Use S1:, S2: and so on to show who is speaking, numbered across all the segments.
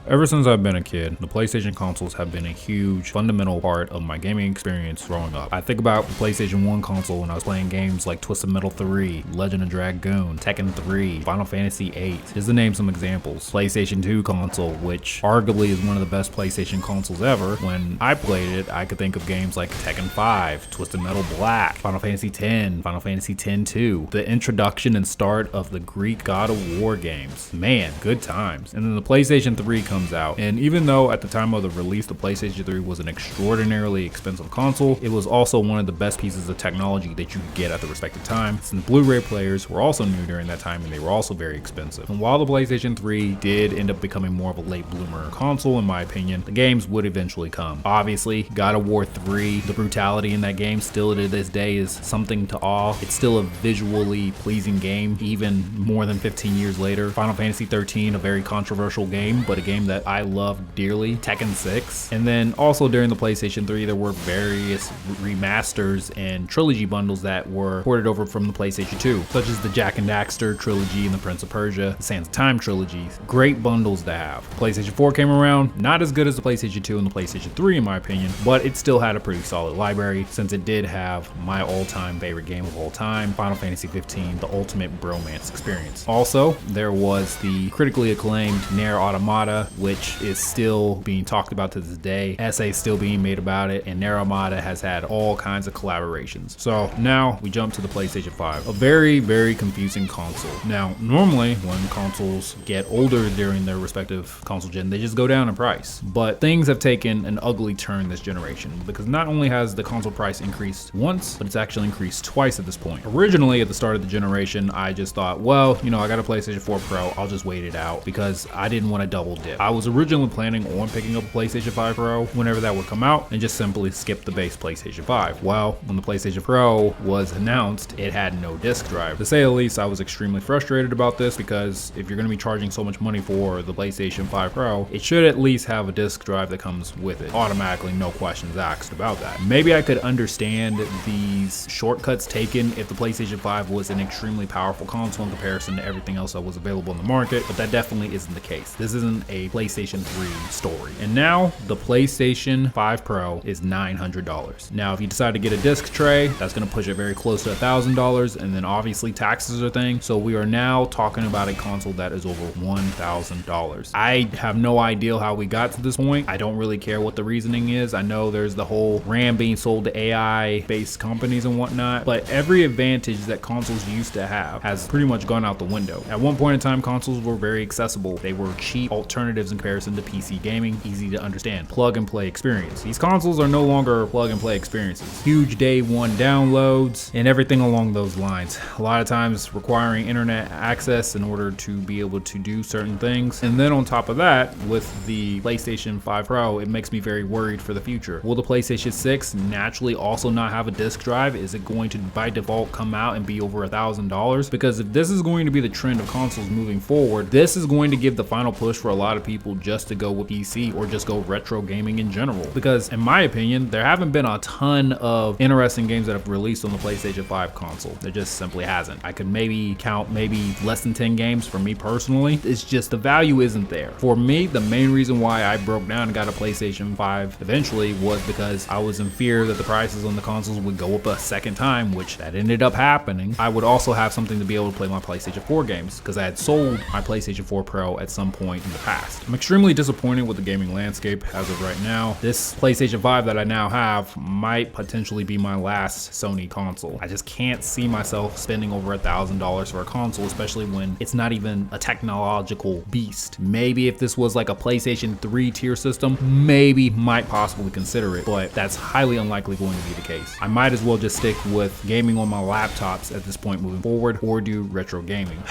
S1: Ever since I've been a kid, the PlayStation consoles have been a huge, fundamental part of my gaming experience growing up. I think about the PlayStation 1 console when I was playing games like Twisted Metal 3, Legend of Dragoon, Tekken 3, Final Fantasy 8, just to name some examples. PlayStation 2 console, which arguably is one of the best PlayStation consoles ever. When I played it, I could think of games like Tekken 5, Twisted Metal Black, Final Fantasy 10, Final Fantasy 10-2, the introduction and start of the Greek God of War games. Man, good times. And then the PlayStation 3 comes out, and even though at the time of the release the PlayStation 3 was an extraordinarily expensive console, it was also one of the best pieces of technology that you could get at the respective time, since Blu-ray players were also new during that time and they were also very expensive. And while the PlayStation 3 did end up becoming more of a late bloomer console in my opinion, the games would eventually come. Obviously, God of War 3, the brutality in that game still to this day is something to awe. It's still a visually pleasing game even more than 15 years later. Final Fantasy 13, a very controversial game, but a game that I love dearly. Tekken 6. And then also during the PlayStation 3 there were various remasters and trilogy bundles that were ported over from the PlayStation 2, such as the Jak and Daxter trilogy and the Prince of Persia, the Sands of Time trilogies. Great bundles to have. PlayStation 4 came around, not as good as the PlayStation 2 and the PlayStation 3 in my opinion, but it still had a pretty solid library since it did have my all-time favorite game of all time, Final Fantasy 15, the ultimate bromance experience. Also, there was the critically acclaimed Nier Automata, which is still being talked about to this day. Essays still being made about it, and Nier Automata has had all kinds of collaborations. So now we jump to the PlayStation 5, a very, very confusing console. Now, normally when consoles get older during their respective console gen, they just go down in price. But things have taken an ugly turn this generation, because not only has the console price increased once, but it's actually increased twice at this point. Originally, at the start of the generation, I just thought, well, you know, I got a PlayStation 4 Pro, I'll just wait it out, because I didn't want to double dip. I was originally planning on picking up a PlayStation 5 Pro whenever that would come out and just simply skip the base PlayStation 5. Well, when the PlayStation Pro was announced, it had no disc drive. To say the least, I was extremely frustrated about this, because if you're going to be charging so much money for the PlayStation 5 Pro, it should at least have a disc drive that comes with it. Automatically, no questions asked about that. Maybe I could understand these shortcuts taken if the PlayStation 5 was an extremely powerful console in comparison to everything else that was available in the market, but that definitely isn't the case. This isn't a PlayStation 3 story. And now the PlayStation 5 Pro is $900. Now, if you decide to get a disc tray, that's going to push it very close to $1,000, and then obviously taxes are a thing. So we are now talking about a console that is over $1,000. I have no idea how we got to this point. I don't really care what the reasoning is. I know there's the whole RAM being sold to AI-based companies and whatnot, but every advantage that consoles used to have has pretty much gone out the window. At one point in time, consoles were very accessible. They were cheap alternatives in comparison to PC gaming, easy to understand, plug and play experience. These consoles are no longer plug and play experiences. Huge day one downloads and everything along those lines. A lot of times requiring internet access in order to be able to do certain things. And then on top of that, with the PlayStation 5 Pro, it makes me very worried for the future. Will the PlayStation 6 naturally also not have a disc drive? Is it going to by default come out and be over $1,000? Because if this is going to be the trend of consoles moving forward, this is going to give the final push for a lot of people just to go with PC or just go retro gaming in general. Because in my opinion, there haven't been a ton of interesting games that have released on the PlayStation 5 console. There just simply hasn't. I could maybe count maybe less than 10 games for me personally. It's just the value isn't there. For me, the main reason why I broke down and got a PlayStation 5 eventually was because I was in fear that the prices on the consoles would go up a second time, which that ended up happening. I would also have something to be able to play my PlayStation 4 games, because I had sold my PlayStation 4 Pro at some point in the past. I'm extremely disappointed with the gaming landscape as of right now. This PlayStation 5 that I now have might potentially be my last Sony console. I just can't see myself spending over $1,000 for a console, especially when it's not even a technological beast. Maybe if this was like a PlayStation 3 tier system, maybe might possibly consider it, but that's highly unlikely going to be the case. I might as well just stick with gaming on my laptops at this point moving forward, or do retro gaming.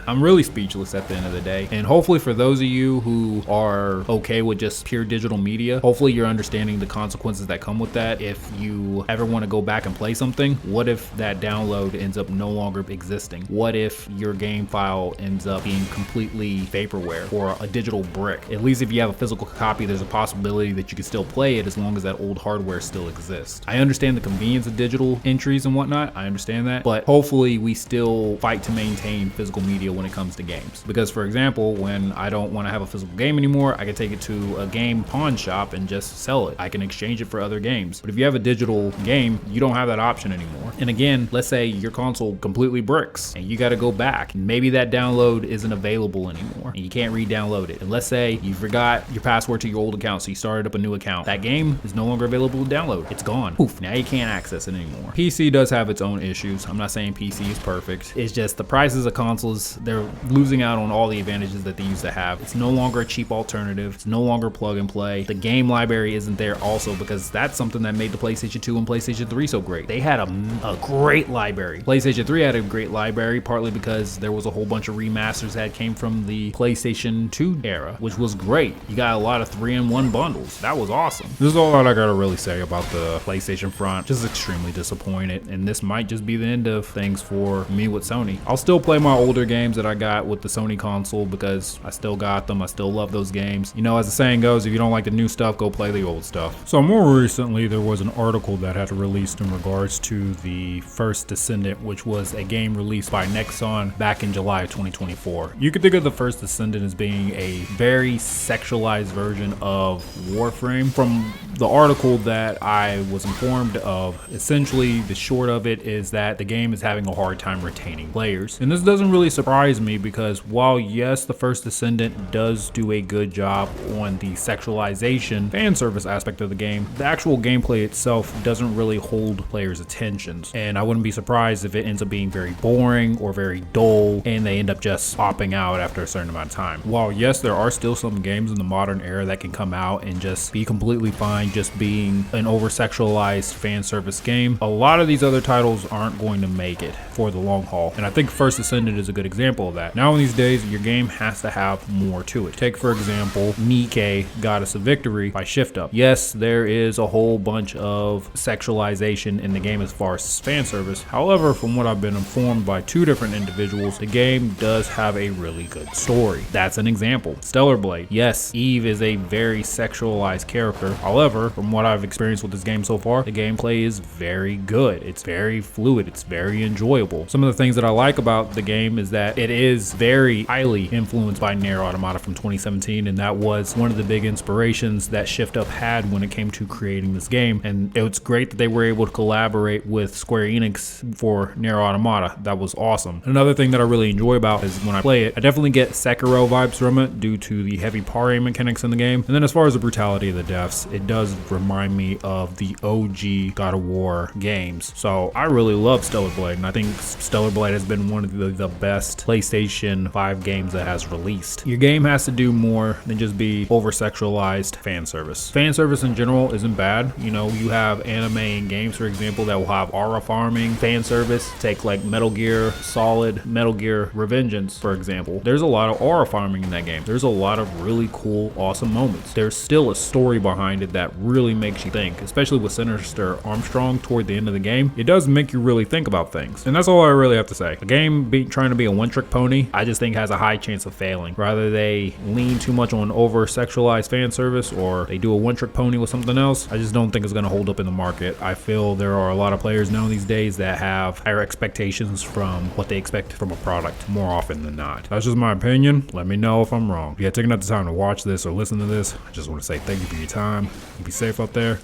S1: I'm really speechless at the end of the day. And hopefully for those of you who are okay with just pure digital media, hopefully you're understanding the consequences that come with that. If you ever want to go back and play something, what if that download ends up no longer existing? What if your game file ends up being completely vaporware or a digital brick? At least if you have a physical copy, there's a possibility that you can still play it as long as that old hardware still exists. I understand the convenience of digital entries and whatnot. I understand that, but hopefully we still fight to maintain physical media when it comes to games. Because for example, when I don't want to have a physical game anymore, I can take it to a game pawn shop and just sell it. I can exchange it for other games. But if you have a digital game, you don't have that option anymore. And again, let's say your console completely bricks and you got to go back. Maybe that download isn't available anymore and you can't re-download it. And let's say you forgot your password to your old account, so you started up a new account. That game is no longer available to download. It's gone. Poof, now you can't access it anymore. PC does have its own issues. I'm not saying PC is perfect. It's just the prices of consoles, they're losing out on all the advantages that they used to have. It's no longer a cheap alternative. It's no longer plug and play. The game library isn't there also, because that's something that made the PlayStation 2 and PlayStation 3 so great. They had a great library. PlayStation 3 had a great library, partly because there was a whole bunch of remasters that came from the PlayStation 2 era, which was great. You got a lot of 3-in-1 bundles. That was awesome. This is all I gotta really say about the PlayStation front. Just extremely disappointed, and this might just be the end of things for me with Sony. I'll still play my older games that I got with the Sony console because I still got them. I still love those games. You know, as the saying goes, if you don't like the new stuff, go play the old stuff. So more recently, there was an article that had released in regards to the First Descendant, which was a game released by Nexon back in July of 2024. You could think of the First Descendant as being a very sexualized version of Warframe. From the article that I was informed of, essentially the short of it is that the game is having a hard time retaining players. And this doesn't really surprise me because while yes, the First Descendant does do a good job on the sexualization fan service aspect of the game, the actual gameplay itself doesn't really hold players' attentions. And I wouldn't be surprised if it ends up being very boring or very dull and they end up just popping out after a certain amount of time. While yes, there are still some games in the modern era that can come out and just be completely fine just being an over-sexualized fan service game, a lot of these other titles aren't going to make it for the long haul. And I think First Descendant is a good example of that. Now in these days, your game has to have more to it. Take for example, Nikke Goddess of Victory by Shift Up. Yes, there is a whole bunch of sexualization in the game as far as fan service. However, from what I've been informed by two different individuals, the game does have a really good story. That's an example. Stellar Blade. Yes, Eve is a very sexualized character. However, from what I've experienced with this game so far, the gameplay is very good. It's very fluid. It's very enjoyable. Some of the things that I like about the game is that it is very highly influenced by Nier Automata from 2017, and that was one of the big inspirations that Shift Up had when it came to creating this game. And it's great that they were able to collaborate with Square Enix for Nier Automata. That was awesome. Another thing that I really enjoy about is when I play it, I definitely get Sekiro vibes from it due to the heavy parry mechanics in the game. And then as far as the brutality of the deaths, it does remind me of the OG God of War games. So I really love Stellar Blade, and I think Stellar Blade has been one of the best PlayStation 5 games that has released. Your game has to do more than just be over-sexualized fan service. Fan service in general isn't bad. You know, you have anime and games, for example, that will have aura farming fan service. Take like Metal Gear Solid, Metal Gear Revengeance, for example. There's a lot of aura farming in that game. There's a lot of really cool, awesome moments. There's still a story behind it that really makes you think, especially with Sinister Armstrong toward the end of the game. It does make you really think about things. And that's all I really have to say. A game trying to be a one-trick pony, I just think has a high chance of failing. Rather they lean too much on over-sexualized fan service or they do a one-trick pony with something else, I just don't think it's going to hold up in the market. I feel there are a lot of players now these days that have higher expectations from what they expect from a product more often than not. That's just my opinion. Let me know if I'm wrong. If you had taken out the time to watch this or listen to this, I just want to say thank you for your time. Be safe out there.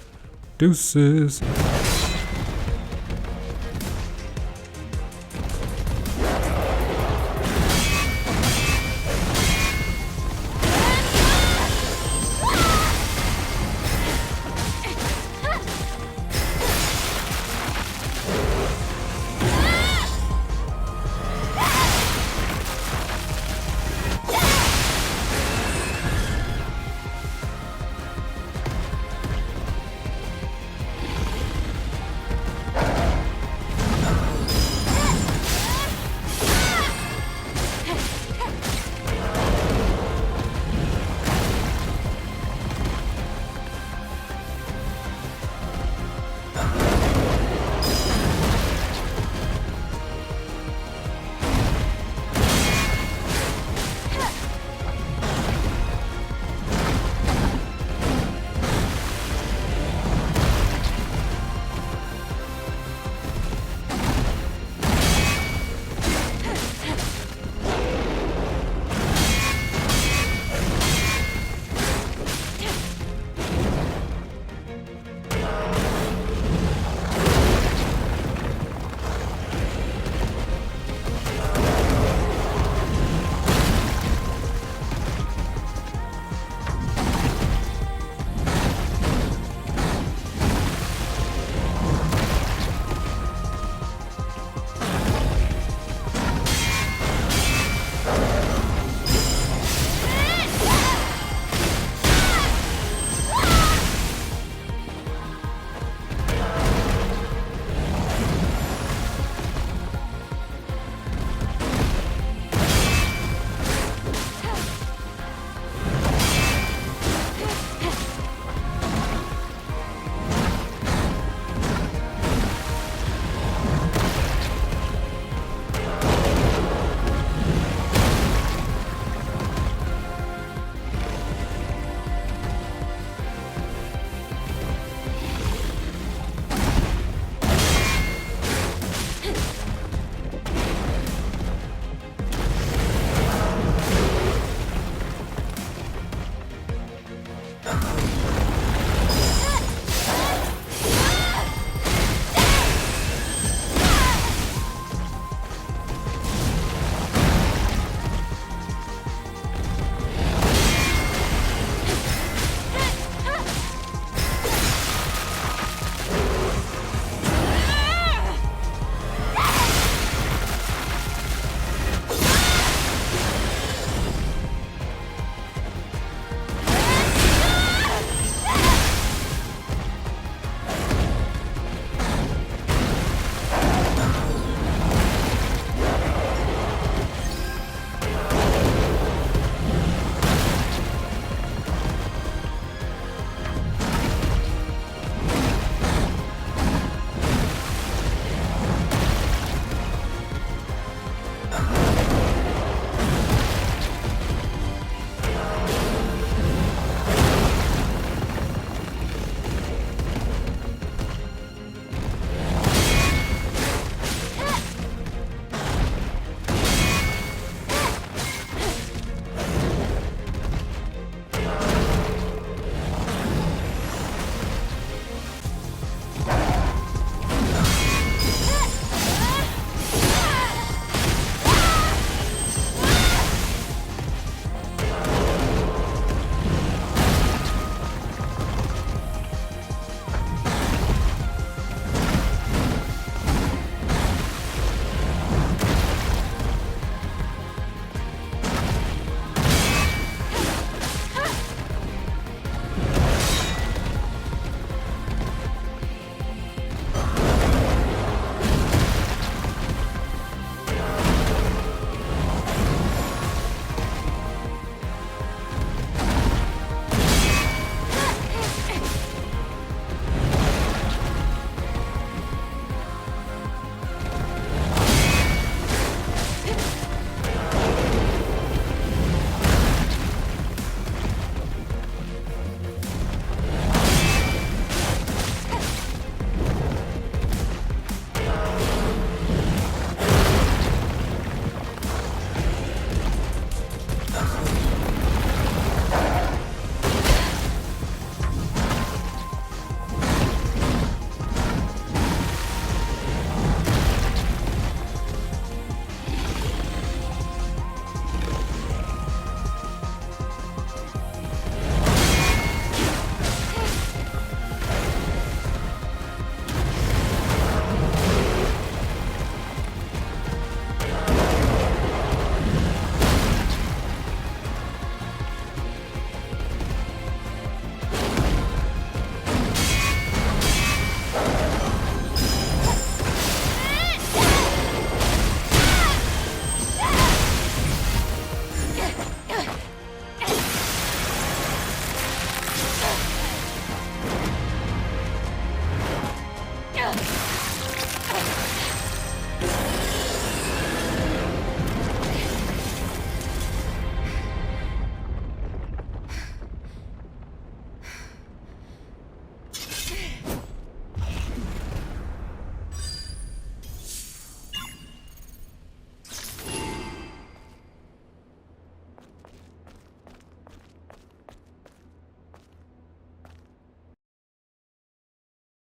S1: Deuces.